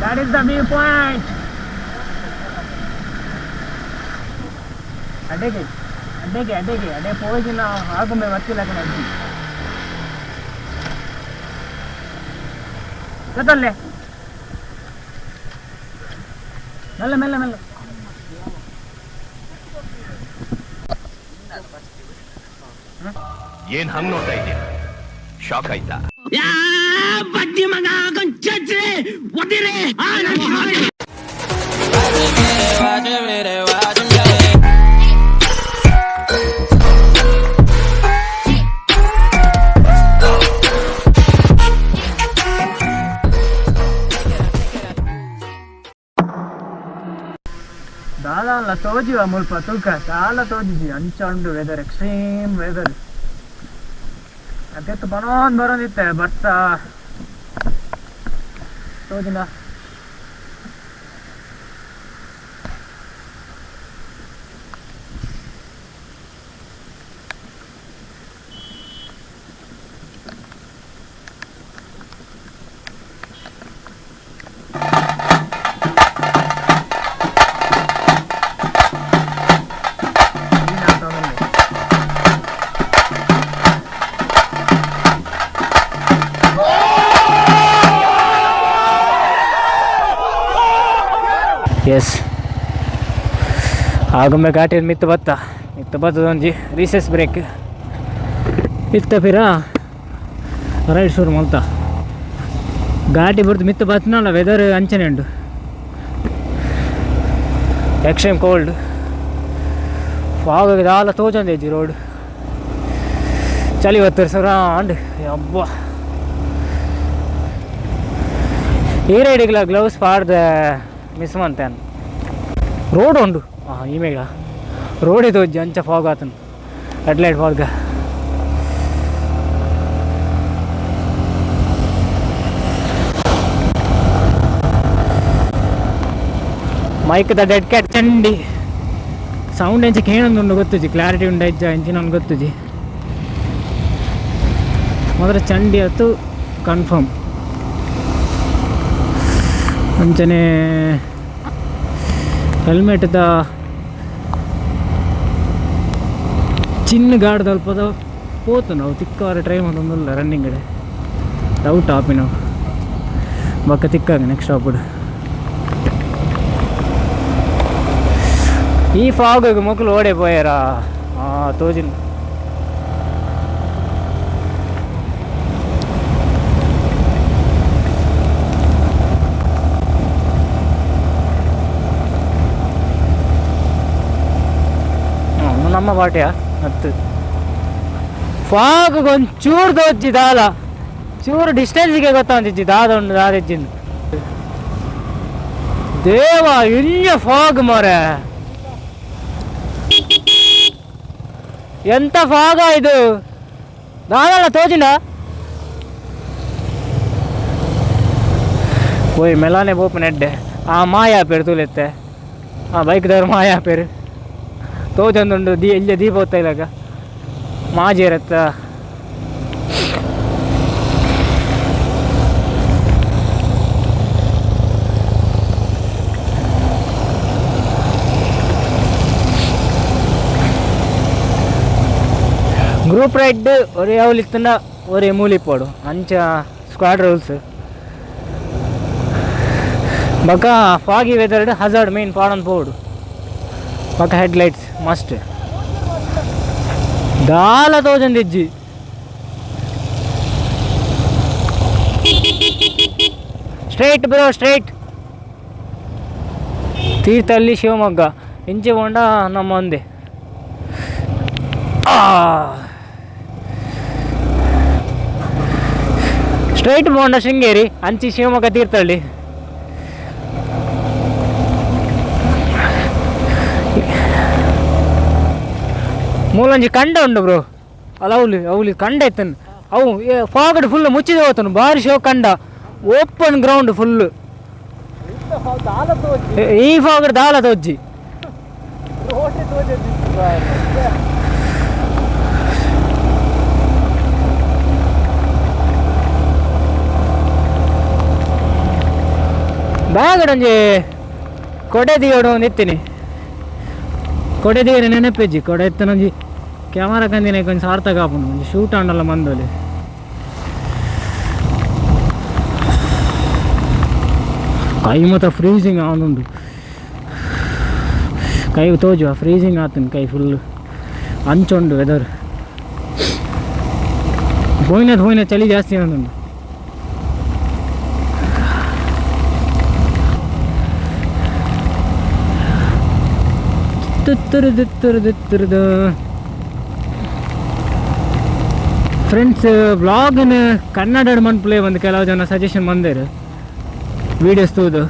That is the viewpoint. ಅಡ್ಡೆಗೆ ಹೋಗಿ ನಾವು ಆಗೊಮ್ಮೆ ಬರ್ತಿಲ್ಲ ಕಣಜ್ಜಿ ಗೊತ್ತಲ್ಲೇ ಮೆಲ್ಲ ಮೆಲ್ಲ ಮೆಲ್ಲ ಏನ್ ಹಂಗ್ ನೋಡ್ತಾ ಇದ್ದೀಯ ಶಾಕ್ ಆಯ್ತಾ ಬಡ್ಡಿ ಮಗ ಕೊಂಚೆ ಒದಿರೆ ದಾಲ ತೋಜಿವ ಮುಲ್ಪ ತೂಕ ಸಾಲ ತೋಜಿಜಿ ಅಂಚ ಉಂಡು ವೆದರ್ ಎಕ್ಸ್ಟ್ರೀಮ್ ವೆದರ್ ಅದೆತ್ತು ಬರೋದಿತ್ತೆ ಬರ್ತಾ ತೋಜಿನ ಎಸ್ ಆಗೊಮ್ಮೆ ಘಾಟಿಯಲ್ಲಿ ಮಿತ್ತ ಬತ್ತದೊಂಜಿ ರೀಸೆಸ್ ಬ್ರೇಕ್ ಇತ್ತ ಫಿರ ರೈಟ್ ಶುರು ಮಲ್ತ ಘಾಟಿ ಬರ್ದು ಮಿತ್ತ ಬತ್ತನಲ್ಲ ವೆದರ್ ಅಂಚನೆ ಉಂಡು ಎಕ್ಸ್ಟ್ರೀಮ್ ಕೋಲ್ಡ್ ಫಾಗ್ ದಾಲ ತೋಜಂದೇಜಿ ರೋಡ್ ಚಳಿ ಒತ್ತರು ಸರ ಅಂಡ್ ಅಬ್ಬ ಈ ರೈಡಿಗ್ಲ ಗ್ಲೌಸ್ ಪಾಡ್ದ ಮಿಸ್ ಮಂತೇನು ರೋಡ್ ಉಂಡು ಈಮೇಗ ರೋಡ್ ಇದು ಅಂಚ ಫಾಗ್ ಆತನು ಹೆಡ್ಲೈಟ್ ಫಾಗ್ ಮೈಕ್ ದ ಡೆಡ್ ಕ್ಯಾಟ್ ಚಂಡಿ ಸೌಂಡ್ ಎಂಚ ಕೇಳೊಂದುಂಡು ಗೊತ್ತುಜಿ ಕ್ಲಾರಿಟಿ ಉಂಡ ಇಜ್ಜ ಎಂಚಿನ ಒಂದು ಗೊತ್ತುಜಿ ಮಾತ್ರ ಚಂಡಿ ಆಯ್ತು ಕನ್ಫರ್ಮ್ ಅಂಚನೆ ಹೆಲ್ಮೆಟ್ದ ಚಿನ್ನ ಗಾಡ್ ತಲುಪದ ಹೋತು ನಾವು ತಿಕ್ಕವರ ಟ್ರೈ ಮಾಡೋದಿಲ್ಲ ರನ್ನಿಂಗ್ ಕಡೆ ಡೌಟ್ ಆಪಿ ನಾವು ಬಕ್ಕ ತಿಕ್ಕಾಗ ನೆಕ್ಸ್ಟ್ ಸ್ಟಾಪ್ ಈ ಫಾಗ್ ಮಕ್ಕಳು ಓಡೇ ಪೋಯಾರ ತೋಜಿನ ನಮ್ಮ ಬಾಟ್ಯ ಹತ್ತು ಫಾಗ್ ಒಂಚೂರು ತೋಜ್ಜಿ ದಾಲ ಚೂರು ಡಿಸ್ಟೆನ್ಸಿಗೆ ಗೊತ್ತಾಂತಿಜ್ಜಿ ದಾದ ಉಂಡು ದಾದಿಜ್ಜಿಂದು ದೇವ ಇನ್ನ ಫಾಗ್ ಮರೆ ಎಂತ ಫಾಗ ಇದು ದಾದಲ್ಲ ತೋಜಿನ పోయి మెలానే పోపు నెడ్డే ఆ మాయా పేరు తూలెత్తే ఆ బైక్ దగ్గర మాయా పేరు ತೋಜೊಂದುಂಡು ಇಲ್ಲೇ ದೀಪ ಹೊತ್ತ ಇಲ್ಲಾಗ ಮಾಜೇರತ್ತ ಗ್ರೂಪ್ ರೈಡ್ ಒರೇ ಅವಲಿತ್ತಂಡ ಒರೇ ಮೂಲಿಪ್ಪೋಡು ಅಂಚ ಸ್ಕ್ವಾಡ್ ರೂಲ್ಸ್ ಬಕ ಫಾಗಿ ವೆದರ್ಡ್ ಹಜಾರ್ಡ್ ಮೇನ್ ಪಾಡನ್ ಪೋಡು ಬಕ ಹೆಡ್ಲೈಟ್ಸ್ ಮಸ್ಟ್ ದಾಲ ತೋಜಂದಿಜ್ಜಿ straight bro straight Thirthahalli Shivamogga ಇಂಚೆ ಹೋಂಡ ನಮ್ಮ ಒಂದೇ ಸ್ಟ್ರೈಟ್ ಹೋಂಡ ಶೃಂಗೇರಿ ಅಂಚಿ ಶಿವಮೊಗ್ಗ ತೀರ್ಥಹಳ್ಳಿ ಮೂಲಂಜಿ ಕಂಡ ಉಂಡು ಬ್ರೋ ಅಲ್ಲ ಅವಲಿ ಕಂಡ ಇತ್ತನು ಅವು ಫಾಗಡ್ ಫುಲ್ ಮುಚ್ಚಿದ ಹೋತನು ಭಾರಿ ಶೋ ಕಂಡ ಓಪನ್ ಗ್ರೌಂಡ್ ಫುಲ್ ಈ ಫಾಗಡ್ ದಾಲ ತೋಜ್ಜಿ ಬ್ಯಾಗಡೊಂಜಿ ಕೊಡೆ ದಿಗೋಡು ಒಂದು ಎತ್ತೀನಿ ಕೊಡೆ ದಿಗರೆ ನೆನಪೆಜ್ಜಿ ಕೊಡೆ ಎತ್ತನೊಂಜಿ ಕ್ಯಾಮರಾ ಕಂದಿನ ಕೊಂಚ ಸಾರ್ಥಕ ಆಪುಂಡು ಒಂಜಿ ಶೂಟ್ ಆಂಡಲ್ಲ ಮಂದೋಲಿ ಕೈ ಮಾತ್ರ ಫ್ರೀಸಿಂಗ್ ಆವೊಂದುಂಡು ಕೈ ತೋಜುವ ಫ್ರೀಸಿಂಗ್ ಆತುಂಡು ಕೈ ಫುಲ್ ಅಂಚುಂಡು ವೆದರ್ ಹೋಯ್ನ ಚಳಿ ಜಾಸ್ತಿ ಆವೊಂದುಂಡು ಫ್ರೆಂಡ್ಸ್ ವ್ಲಾಗ್ನ ಕನ್ನಡ ಮನ್ಪುಲೆ ಒಂದು ಕೆಲವು ಜನ ಸಜೆಷನ್ ಬಂದೇರು ವೀಡಿಯೋಸ್ ತೂದು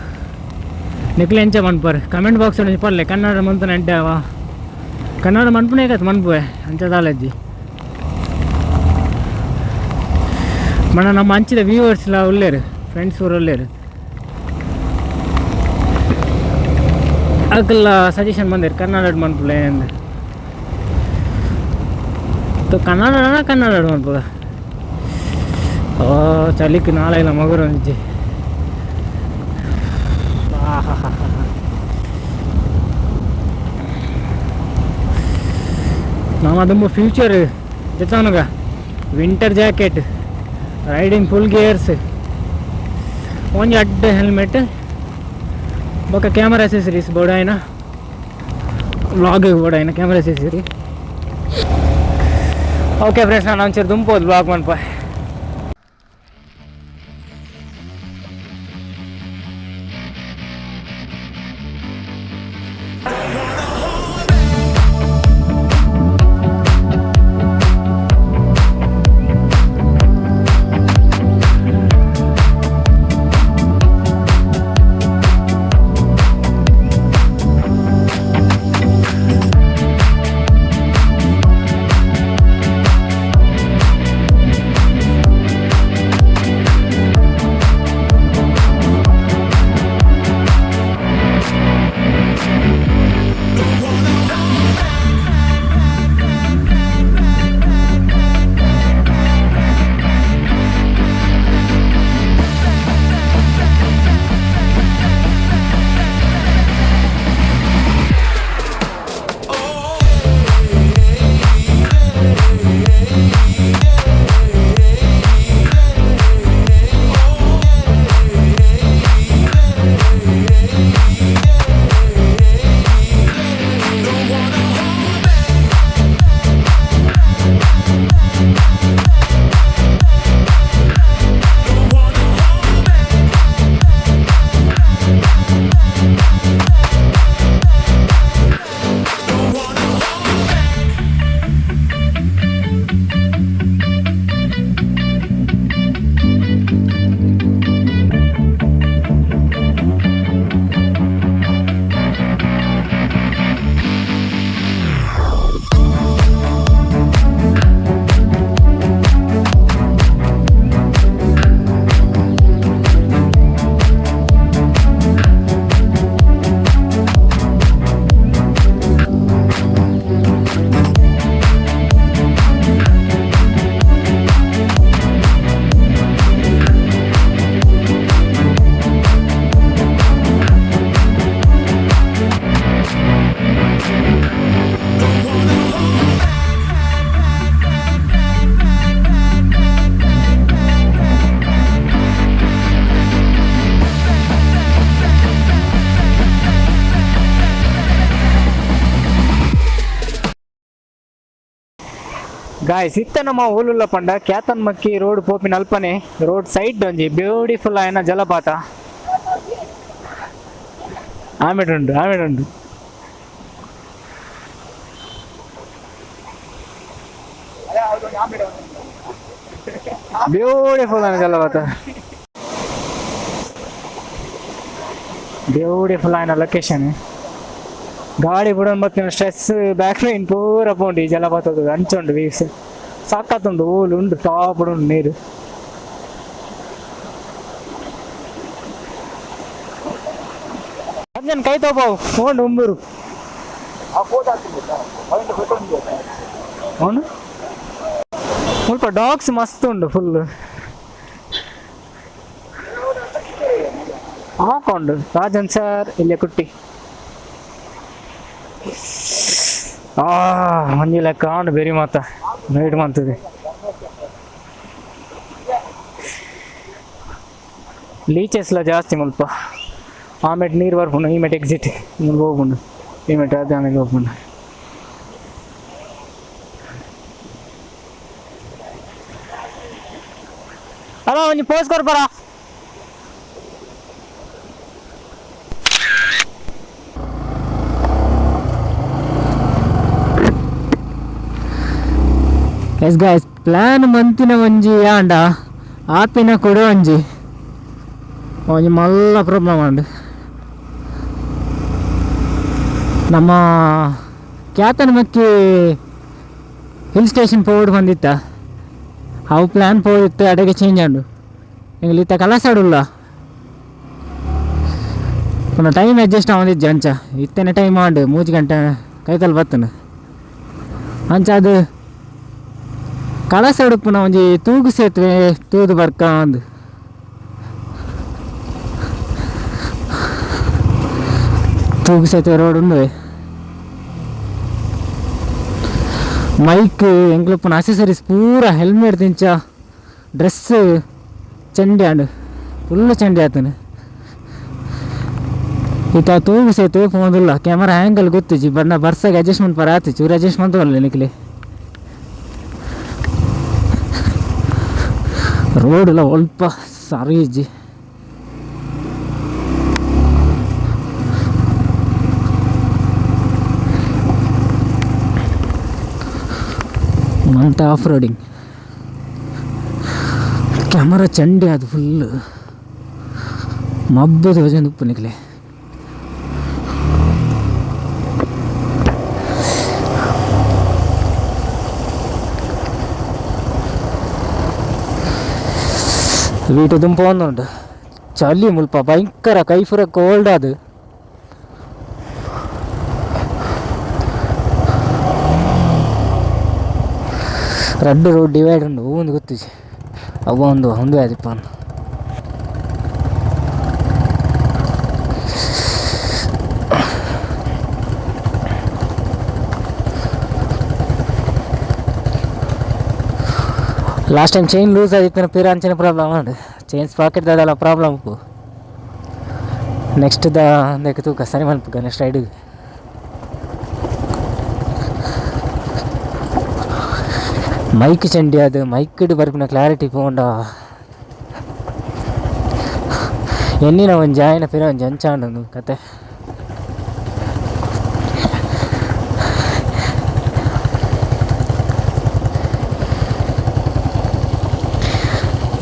ನಿಕ್ಲೆ ಎಂಚ ಮನ್ಪರ್ ಕಮೆಂಟ್ ಬಾಕ್ಸ್ ಪರ್ಲೆ ಕನ್ನಡ ಮಂತನ ಎಂಟವ ಕನ್ನಡ ಮನ್ಪುನೇ ಕತ್ ಮನ್ಪುವೆ ಅಂಚದಾಲಜ್ಜಿ ಮನ ನಮ್ಮ ಹಂಚಿದ ವ್ಯೂವರ್ಸ್ಲ ಉಳ್ಳೇರು ಫ್ರೆಂಡ್ಸ್ ಊರು ಉಳ್ಳೇರು ಅದಕ್ಕೆಲ್ಲ ಸಜೆಷನ್ ಬಂದಿರು ಕನ್ನಡ ಮನ್ಪುಲೆ ಅಂದ ಕನ್ನಡ ಮನ್ಪುಗ ಓ ಚಲಿಕ್ ನಾಳೆ ಇಲ್ಲ ಮಗುರು ಅಂಜಿ ನಮ್ಮ ತುಂಬ ಫ್ಯೂಚರ್ ಜೊತೆವನಗ winter jacket riding full gears ಒಂಜಿ ಅಡ್ಡ ಹೆಲ್ಮೆಟ್ ಬೊಕ್ಕ ಕ್ಯಾಮರಾ ಅಸೆಸರೀಸ್ ಬೋಡಾಯಿನ ವ್ಲಾಗಿಗೆ ಬೋಡಾಯಿನ ಕ್ಯಾಮರಾ ಅಸೆಸರಿ ಓಕೆ ಫ್ರೆಂಡ್ಸ್ ನಾನು ಒಂಚೂರು ದುಂಪೋದು ಬ್ಲಾಗ್ ಮನ್ಪ ಗಾಯ್ಸ್ ಇತ್ತ ನಮ್ಮ ಊಲುಲ್ಲ ಪಂಡ ಕ್ಯಾತನ್ ಮಕ್ಕಿ ರೋಡ್ ಪೋಪಿನ ಅಲ್ಪನೆ ರೋಡ್ ಸೈಡ್ ಒಂಜಿ ಬ್ಯೂಟಿಫುಲ್ ಆಯ್ನ ಜಲಪಾತ ಆಮೇಡುಂಡು ಬ್ಯೂಟಿಫುಲ್ ಆಯ್ನ ಜಲಪಾತ ಬ್ಯೂಟಿಫುಲ್ ಆಯ್ನ ಲೊಕೇಶನ್ ಗಾಡಿ ಬಿಡೋನ್ ಬತ್ತಿನ ಸ್ಟ್ರೆಸ್ ಬ್ಯಾಕ್ ಲೈನ್ ಪೂರ ಪೋಂಡಿ ಜಲಪಾತದ ಅಂಚುಂಡು ವೀವ್ಸ್ ಸಾಕತ್ತುಂಡು ಊಲು ಉಂಡು ಟಾಪ್ ಉಂಡು ನೀರು ಅಂಜನ್ ಕೈ ತೋಪಾವು ತಗೊಂಡು ಉಂಬೂರು ಅವನು ಸ್ವಲ್ಪ ಡಾಗ್ಸ್ ಮಸ್ತ್ ಉಂಡು ಫುಲ್ ಹಾಕೊಂಡು ರಾಜನ್ ಸರ್ ಇಲ್ಲೇ ಕುಟ್ಟಿ ಮಂಜಿ ಲೆಕ್ಕ ಹಾಂಡು ಬೇರೆ ಮಾತ ನೈಟ್ ಮಾಡ್ತದೆ ಲೀಚೆಸ್ಲ ಜಾಸ್ತಿ ಮುಲ್ಪ ಆಮೇಲೆ ನೀರು ಬರ್ಕೊಂಡು ಈ ಮೆಟ್ ಎಕ್ಸಿಟ್ ಹಿಂಗೆ ಹೋಗ್ಕೊಂಡು ಈ ಮೆಟ್ ಅದು ಆಮೇಲೆ ಹೋಗ್ಕೊಂಡು ಅಲ್ಲ ಒಂಜಿ ಪೋಸ್ ಕೊರ್ಬರ ಎಸ್ ಗಾಯ್ಸ್ ಪ್ಲಾನ್ ಮಂತಿನ ಒಂಜಿ ಆಂಡ ಆಪಿನ ಕೊಡು ಒಂಜಿ ಒಂಜಿ ಮಲ್ಲ ಪ್ರಾಬ್ಲಮ್ ಆಂಡ್ ನಮ್ಮ ಕ್ಯಾತನ ಮಕ್ಕಿ ಹಿಲ್ ಸ್ಟೇಷನ್ ಪೋಡ್ ಬಂದಿತ್ತ ಅವು ಪ್ಲ್ಯಾನ್ ಪೋದಿತ್ತು ಅಡೆಗೆ ಚೇಂಜ್ ಆಂಡು ಎಂಗ್ಲು ಇತ್ತ ಕಲಸಾಡುಲ್ಲ ಪುನಃ ಟೈಮ್ ಅಡ್ಜಸ್ಟ್ ಆವಂದಿಜ್ಜೆ ಅಂಚ ಇತ್ತೇನೆ ಟೈಮ್ ಆಂಡು 3 ಗಂಟೆ ಕೈತಲ್ ಬತ್ತನು ಅಂಚ ಅದು ಕಳಸಾಡು ಪುನಃ ಒಂಜಿ ತೂಗು ಸೇತುವೆ ತೂದು ಬರ್ಕ ಅಂದು ತೂಗು ಸೇತುವೆ ರೋಡ್ ಉಂಡು ಮೈಕ್ ಎಂಗ್ಲು ಪುನಃ ಅಸೆಸರೀಸ್ ಪೂರ ಹೆಲ್ಮೆಟ್ ತಿಂಚ ಡ್ರೆಸ್ ಚಂಡೆ ಆಂಡು ಫುಲ್ ಚಂಡೆ ಆತನು ಈಗ ತೂಗು ಸೇತುವೆ ಪೋದಿಲ್ಲ ಕ್ಯಾಮರಾ ಆ್ಯಂಗಲ್ ಗೊತ್ತಿಜ್ಜಿ ಬಣ್ಣ ಬರ್ಸಾಗ ಅಡ್ಜಸ್ಟ್ಮೆಂಟ್ ಪರ ಆತು ಚೂರು ಅಡ್ಜಸ್ಟ್ಮೆಂಟ್ ಅಲ್ಲ ನಿಕ್ಲಿ ರೋಡೆಲ್ಲ ಸ್ವಲ್ಪ ಸರಿ ಇಜ್ಜಿ ಮಂತ ಆಫ್ ರೋಡಿಂಗ್ ಕ್ಯಾಮರಾ ಚಂಡೆ ಅದು ಫುಲ್ ಮಬ್ಬದ ವಜನ್ ಉಪ್ಪು ನಿಕ್ಲೆ വീട്ടിൽ ഇതും പോകുന്നുണ്ട് ചളി മുൽപ്പ ഭയങ്കര കൈഫുറ കോൾഡ് അത് റെഡ് റോഡ് ഡിവൈഡ് ഉണ്ട് ഒന്ന് ಗೊತ್ತಿಸಿ ಅವ ಒಂದು ಆದಿಪ್ಪ ಲಾಸ್ಟ್ ಟೈಮ್ ಚೈನ್ ಲೂಸ್ ಆಗಿತ್ತು ಪೀರ ಅಂಚನೆ ಪ್ರಾಬ್ಲಮ್ ಉಂಟು ಚೈನ್ ಸ್ಪಾಕೆಟ್ ಅದೆಲ್ಲ ಪ್ರಾಬ್ಲಮ್ ಉಪ್ಪು ನೆಕ್ಸ್ಟ್ ಅದಕ್ಕೆ ತೂಕ ಸರಿ ಮಲ್ಪುಗ ನೆಕ್ಸ್ಟ್ ರೈಡಿಗೆ ಮೈಕ್ ಚಂಡಿ ಅದು ಮೈಕ್ ಬರ್ಪಿನ ಕ್ಲಾರಿಟಿ ಪೋಂಡ ಎನ್ನಿನ ಒಂದು ಜಾಯಿನ ಪೀರ ಒಂದು ಜಂಚಾಂಡು ಕತೆ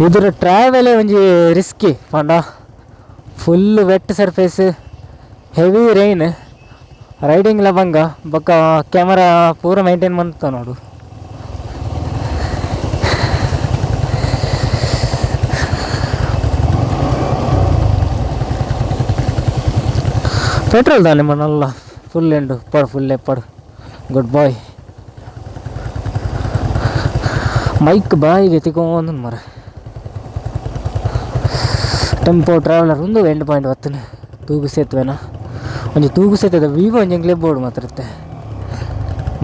ಇದರ ಟ್ರಾವೆಲೇ ಒಂಜಿ ರಿಸ್ಕಿ ಪಂಡ full wet surface heavy rain riding ಲವಂಗ ಬೊಕ್ಕ ಕ್ಯಾಮರಾ ಪೂರ ಮೇಂಟೈನ್ ಮಾಡ್ತಾವ ನೋಡು ಪೆಟ್ರೋಲ್ ತಾನೆ ಮನಲ್ಲ ಫುಲ್ ಎಂಡು ಫುಲ್ ಎಪ್ಪಡು ಗುಡ್ ಬಾಯ್ ಮೈಕ್ ಬಾಯಿಗೆ ತಿಕ್ಕೊಂಡು ಮರ ಟೆಂಪೋ ಟ್ರಾವೆಲರ್ ಒಂದು ಎಂಡ್ ಪಾಯಿಂಟ್ ಬರ್ತನೆ ತೂಗು ಸೇತುವೆನ ಒಂಜಿ ತೂಗು ಸೇತುವೆ ವಿವೋ ಒಂಜಿ ಎಂಗ್ಲೇ ಬೋರ್ಡ್ ಮಾತ್ರತ್ತೆ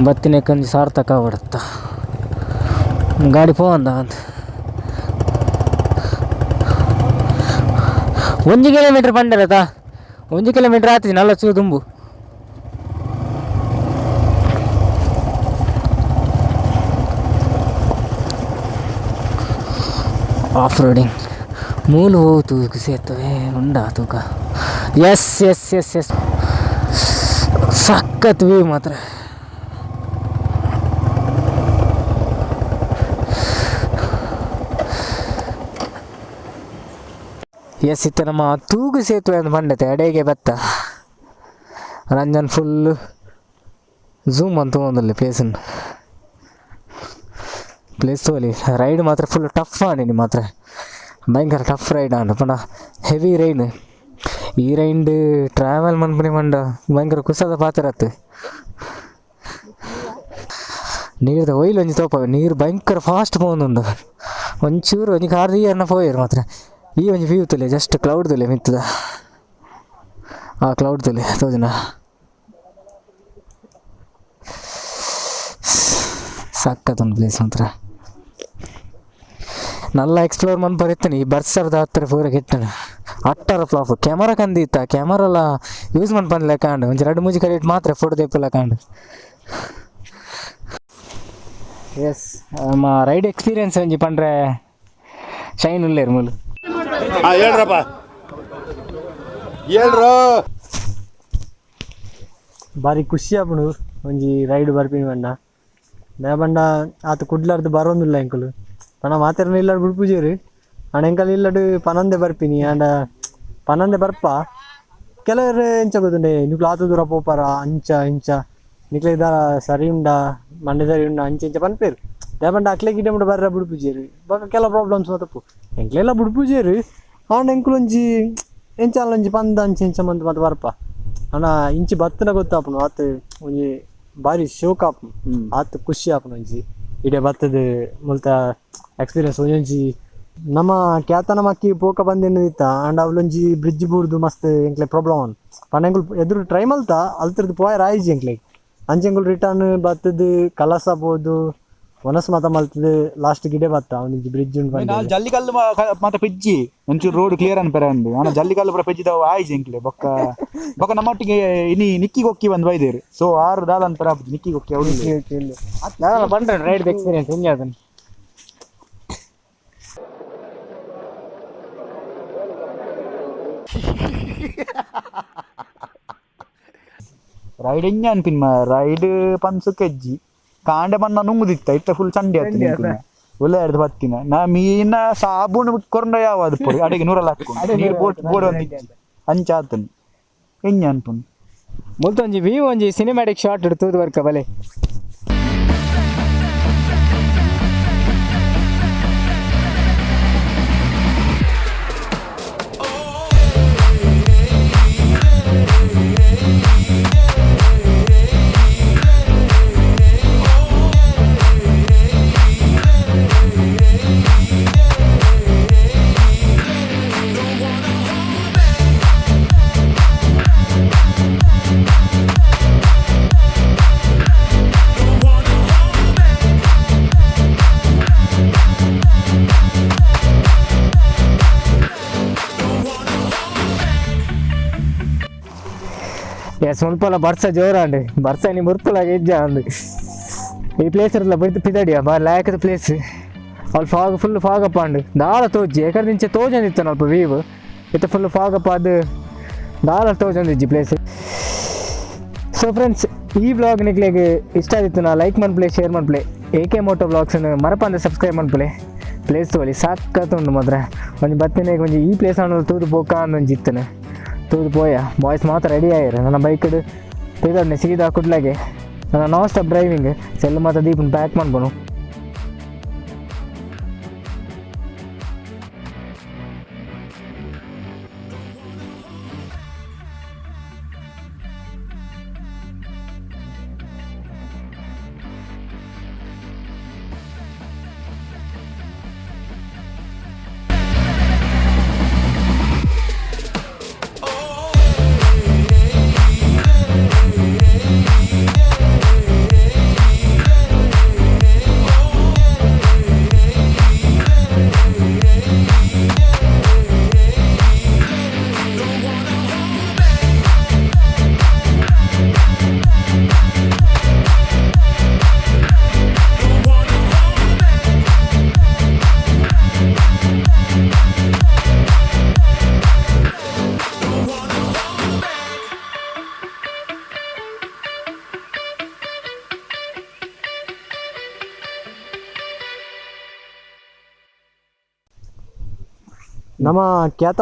ಬತ್ತಿನಕ್ಕೊಂದು ಸಾರ್ಥಕ ಆಗ್ಬಿಡುತ್ತ ಗಾಡಿ ಪೋಂದ ಅಂತ 1 ಕಿಲೋಮೀಟ್ರ್ ಬಂದಿರತ್ತಾ 1 ಕಿಲೋಮೀಟ್ರ್ ಆಗ್ತದೆ 40 ತುಂಬು ಆಫ್ ರೋಡಿಂಗ್ ಮೂಲು ತೂಗು ಸೇತುವೆ ಉಂಡ ತೂಕ ಎಸ್ ಎಸ್ ಎಸ್ ಎಸ್ ಸಖತ್ ವ್ಯೂ ಮಾತ್ರ ಎಸ್ ಇತ್ತು ನಮ್ಮ ತೂಗು ಸೇತುವೆ ಅಂತ ಬಂಡತೆ ಅಡೆಗೆ ಬತ್ತ ರಂಜನ್ ಫುಲ್ಲು ಝೂಮ್ ಅಂತ ತೊಗೊಂಡಲ್ಲಿ ಪ್ಲೇಸ್ ತೋಲಿ ರೈಡ್ ಮಾತ್ರ ಫುಲ್ ಟಫ್ ಆಡಿ ಮಾತ್ರ ಭಯಂಕರ ಟಫ್ ರೈಡ್ ಆಂಡ ಪಂಡ ಹೆವಿ ರೈನ್ ಈ ರೈಂಡ್ ಟ್ರಾವೆಲ್ ಮನ್ಪನಿ ಮಂಡ ಭಯಂಕರ ಕುಸದ ಪಾತ್ರ ಆತು ನೀರ್ದ ಒಯ್ಲು ಒಂಜಿ ತೋಪ ನೀರು ಭಯಂಕರ ಫಾಸ್ಟ್ ಪೋಂದುಂಡು ಒಂಚೂರು ಒಂಜಿ ಕಾರ್ದಿ ಅನ್ನ ಪೋಯರು ಮಾತ್ರ ಈ ಒಂಜಿ ವ್ಯೂ ತುಲೆ ಜಸ್ಟ್ ಕ್ಲೌಡ್ ತುಲೆ ಮಿತ್ತದ ಆ ಕ್ಲೌಡ್ ತಲೆ ತೋಜನ ಸಕ್ಕತ್ತೊಂದು ಪ್ಲೇಸ್ ಮಾತ್ರ ನಲ್ಲ ಎಕ್ಸ್ಪ್ಲೋರ್ ಮನ್ ಬರೀತೀನಿ ಈ ಬರ್ಸರ್ದ ಹತ್ತಿರ ಪೂರ ಕೆಟ್ಟಣ ಅಟ್ಟಾರ ಫ್ಲಾಫ್ ಕ್ಯಾಮರಾ ಕಂದಿತ್ತ ಕ್ಯಾಮರಾ ಎಲ್ಲ ಯೂಸ್ ಮಾಡಿ ಬಂದ್ಲೆ ಕಾಂಡು ಒಂಚೂರು 2-3 ಕಡೆ ಮಾತ್ರ ಫೋಟೋ ತೆಪ್ಪಲ್ಲ ಕಾಂಡು ಎಸ್ ನಮ್ಮ ರೈಡ್ ಎಕ್ಸ್ಪೀರಿಯನ್ಸ್ ಒಂಜಿ ಪಂಡ್ರೆ ಶೈನ್ ಉಳ್ಳೇರು ಮೂಲು ಹೇಳ್ರಪ್ಪ ಹೇಳ್ರು ಬಾರಿ ಖುಷಿ ಆಪುಂಡು ಒಂಜಿ ರೈಡ್ ಬರ್ಪಿನಿ ಪಂಡ ನೇ ಪಂಡ ಆತ ಕುಡ್ಲಾರ್ದು ಬರೋಂದಿಲ್ಲ ಎಂಕುಲು ಪಂಡ ಮಾತೆರ್ನ ಇಲ್ಲಾಡು ಬಿಡ್ಪುಜೇರು ಅಣ್ಣ ಎಂಕಲ್ ಇಲ್ಲಾಡು ಪನಂದೆ ಬರ್ಪಿನಿ ಆಂಡ ಪನಂದೆ ಬರ್ಪ ಕೆಲವರು ಎಂಚ ಗೊತ್ತುಂಡೆ ನಿಕ್ಲು ಆತ ದೂರ ಪೋಪಾರ ಅಂಚ ಇಂಚ ನಿಕ್ಲೆ ಇದ ಸರಿ ಉಂಡ ಮಂಡೆ ಸರಿ ಉಂಡ ಅಂಚ ಇಂಚ ಪನ್ಪೇರು ದೇ ಪಂಡ ಅಕ್ಲೆ ಗಿಡ ಮುಡ ಬರ್ರ ಬಿಡ್ಪುಜೇರು ಬೊಕ ಕೆಲ ಪ್ರಾಬ್ಲಮ್ಸ್ ಮಾತಪ್ಪು ಎಂಕ್ಲೆಲ್ಲ ಬಿಡ್ಪುಜೇರು ಆಂಡ ಎಂಕುಲು ಒಂಜಿ ಎಂಚಾಲ ಒಂಜಿ ಪಂದ ಅಂಚ ಇಂಚ ಮಂತ್ ಮತ್ತೆ ಬರ್ಪ ಅಣ್ಣ ಇಂಚಿ ಬತ್ತನ ಗೊತ್ತಾಪುನು ಆತ ಒಂಜಿ ಬಾರಿ ಶೋಕ್ ಆಪುನು ಆತ ಖುಷಿ ಆಪುನು ಒಂಜಿ ಇಡೇ ಬತ್ತದ ಮುಲ್ತ ಎಕ್ಸ್ಪೀರಿಯನ್ಸ್ ಒಂಜೊಂಜಿ ನಮ್ಮ ಕ್ಯಾತನ ಮಕ್ಕಿ ಪೋಕ ಬಂದಿತ್ತ ಆಂಡ ಅವಲೊಂಜಿ ಬ್ರಿಡ್ಜ್ ಬೂರ್ದು ಮಸ್ತ್ ಎಂಕ್ಲೆ ಪ್ರಾಬ್ಲಮ್ ಅನ್ ಪಂಡ ಎಂಕುಲು ಎದುರು ಟ್ರೈ ಮಲ್ತ ಅಲ್ತರದ್ದು ಪೋಯರ್ ಆಯ್ಜಿ ಎಂಕ್ಲೆ ಅಂಚೆ ಎಂಕುಲು ರಿಟರ್ನ್ ಬತ್ತದ ಕಲಸ ಬೋದು ಒನಸ್ ಮಾತ ಮಲ್ತದ ಲಾಸ್ಟ್ ಗಿಡೆ ಬತ್ತ ಅವನಿಗೆ ಬ್ರಿಡ್ಜ್ ಉಂಟು ಜಲ್ಲಿಕಲ್ಲು ಮಾತ ಪೆಜ್ಜಿ ಒಂಚೂರು ರೋಡ್ ಕ್ಲಿಯರ್ ಅನ್ಪರ ಅಂದು ಆನ ಜಲ್ಲಿಕಲ್ಲು ಪೂರ ಪೆಜ್ಜಿದವ ಆಯ್ಜಿ ಎಂಕ್ಲೆ ಬೊಕ್ಕ ಬೊಕ್ಕ ನಮ್ಮೊಟ್ಟಿಗೆ ಇನಿ ನಿಕ್ಕಿಗೆ ಹೊಕ್ಕಿ ಬಂದು ಬೈದೇರು ಸೊ 6 ದಾಲ ಅಂತರ ನಿಕ್ಕಿಗೆ ಹೊಕ್ಕಿ ಅವ್ರು ಬಂದ್ರೆ ರೈಡ್ ಎಕ್ಸ್ಪೀರಿಯನ್ಸ್ ಹೆಂಗೆ ಅದನ್ನು ರೈಡ್ ಹೆಂಗೆ ಅನ್ಪಿನ್ ರೈಡ್ ಪನ್ಸು ಕೆಜ್ಜಿ ಕಾಂಡೆ ಬಣ್ಣ ನುಂಗುದಿತ್ತ ಇತ್ತ ಫುಲ್ ಚಂಡಿ ಆಗ್ತದೆ ಒಳ್ಳೆ ಹಿಡ್ದು ಬತ್ತಿನ ನಾ ಮೀನ ಸಾಬೂನು ಕೊರಂಡ ಯಾವ್ದು ಪೊಡಿ ಅಡಿಗೆ 100 ಹಾಕೊಂಡು ನೀರು ಬೋರ್ಡ್ ಒಂದಿಚ್ಚಿ ಅಂಚ ಆತನು ಹೆಂಗೆ ಅನ್ಪುನ್ ಮುಲ್ತ ಒಂಜಿ ವ್ಯೂ ಒಂಜಿ ಸಿನಿಮ್ಯಾಟಿಕ್ ಶಾಟ್ ತೂದು ಬರ್ಕ ಬಲೆ ಮುಲ್ಪಲ ಬರ್ಸ ಜೋರ ಅಂడి ಬರ್ಸ ನಿ ಮುರ್ಪಲಾಗ ಇಜ್ಜ ಅಂದು ಈ ಪ್ಲೇಸ್ ಇರಲ್ಲ ಬಿದ್ದು ಪಿದಡಿಯ ಬಾರಿ ಲಾಯಕದ ಪ್ಲೇಸ್ ಅಲ್ಲಿ ಫಾಗ್ ಫುಲ್ ಫಾಗಪ್ಪ ಅಂಡು ದಾಳ ತೋಜಿ ಯಾಕಂದ್ರೆ ಇಂಚೆ ತೋಜಂದಿತ್ತು ಅಲ್ಪ ವೀವ್ ಇತ್ತು ಫುಲ್ ಫಾಗಪ್ಪ ಅದು ದಾಳ ತೋಜಂದಿಜ್ಜಿ ಪ್ಲೇಸ್ ಸೊ ಫ್ರೆಂಡ್ಸ್ ಈ ವ್ಲಾಗ್ ನಿಕ್ಲೆಗೆ ಇಷ್ಟ ಆಗಿತ್ತು ನಾ ಲೈಕ್ ಮನ್ಪ್ಲೆ ಶೇರ್ ಮನ್ಪ್ಲೆ AK Moto ವ್ಲಾಗ್ಸ್ ಮರಪ ಅಂದ್ರೆ ಸಬ್ಸ್ಕ್ರೈಬ್ ಮನ್ಪ್ಲೆ ಪ್ಲೇಸ್ ತೋಲಿ ಸಾಕತ್ತುಂಡು ಮಾತ್ರ ಒಂಜಿ ಬತ್ತಿನ ಒಂಜಿ ಈ ಪ್ಲೇಸ್ ಅನ್ನೋದು ತೂದು ಬೋಕ ಅನ್ನೊಂದು ಇತ್ತನೆ ತೂದು ಪೋಯ ಬಾಯ್ಸ್ ಮಾತ್ರ ರೆಡಿ ಆಯ್ರು ನನ್ನ ಬೈಕ್ ತಿರ್ಗಾಡ್ನೆ ಸೀದಾ ಕುಡ್ಲಾಗೆ ನನ್ನ ನಾನ್ ಸ್ಟಾಪ್ ಡ್ರೈವಿಂಗ್ ಸೆಲ್ ಮಾತ್ರ ದೀಪನ್ ಪ್ಯಾಕ್ ಮಾಡ್ಬೋನು ನಮ್ಮ ಖ್ಯಾತ